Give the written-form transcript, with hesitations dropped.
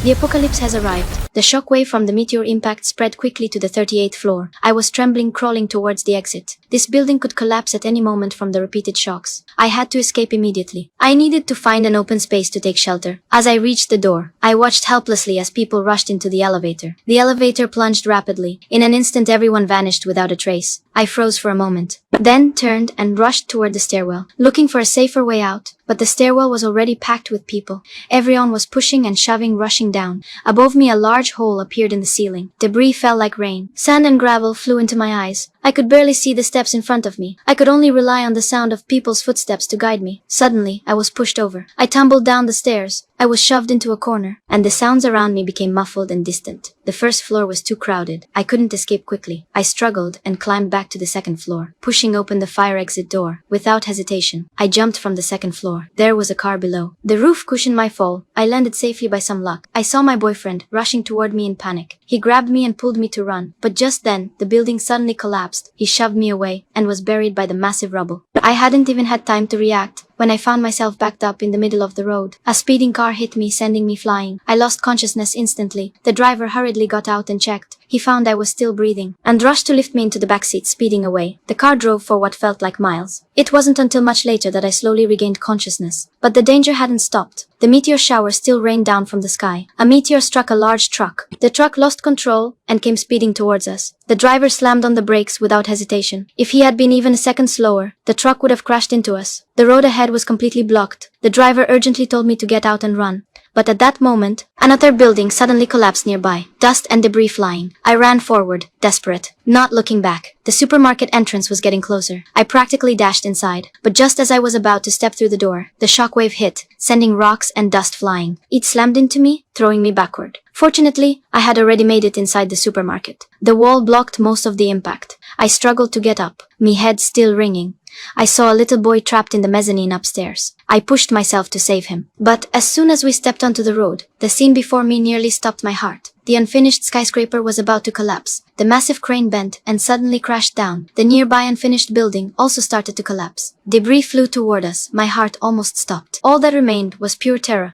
The apocalypse has arrived. The shockwave from the meteor impact spread quickly to the 38th floor. I was trembling, crawling towards the exit. This building could collapse at any moment from the repeated shocks. I had to escape immediately. I needed to find an open space to take shelter. As I reached the door, I watched helplessly as people rushed into the elevator. The elevator plunged rapidly. In an instant, everyone vanished without a trace. I froze for a moment, then turned and rushed toward the stairwell, looking for a safer way out. But the stairwell was already packed with people. Everyone was pushing and shoving, rushing down. Above me, a large hole appeared in the ceiling. Debris fell like rain. Sand and gravel flew into my eyes. I could barely see the steps in front of me. I could only rely on the sound of people's footsteps to guide me. Suddenly, I was pushed over. I tumbled down the stairs. I was shoved into a corner, and the sounds around me became muffled and distant. The first floor was too crowded. I couldn't escape quickly. I struggled and climbed back to the second floor, pushing open the fire exit door. Without hesitation, I jumped from the second floor. There was a car below. The roof cushioned my fall. I landed safely by some luck. I saw my boyfriend rushing toward me in panic. He grabbed me and pulled me to run. But just then, the building suddenly collapsed. He shoved me away and was buried by the massive rubble. I hadn't even had time to react when I found myself backed up in the middle of the road. A speeding car hit me, sending me flying. I lost consciousness instantly. The driver hurriedly got out and checked. He found I was still breathing and rushed to lift me into the backseat, speeding away. The car drove for what felt like miles. It wasn't until much later that I slowly regained consciousness. But the danger hadn't stopped. The meteor shower still rained down from the sky. A meteor struck a large truck. The truck lost control and came speeding towards us. The driver slammed on the brakes without hesitation. If he had been even a second slower, the truck would have crashed into us. The road ahead was completely blocked. The driver urgently told me to get out and run. But at that moment, another building suddenly collapsed nearby, dust and debris flying. I ran forward, desperate, not looking back. The supermarket entrance was getting closer. I practically dashed inside, but just as I was about to step through the door, the shockwave hit, sending rocks and dust flying. It slammed into me, throwing me backward. Fortunately, I had already made it inside the supermarket. The wall blocked most of the impact. I struggled to get up, my head still ringing. I saw a little boy trapped in the mezzanine upstairs. I pushed myself to save him. But as soon as we stepped onto the road, the scene before me nearly stopped my heart. The unfinished skyscraper was about to collapse. The massive crane bent and suddenly crashed down. The nearby unfinished building also started to collapse. Debris flew toward us. My heart almost stopped. All that remained was pure terror.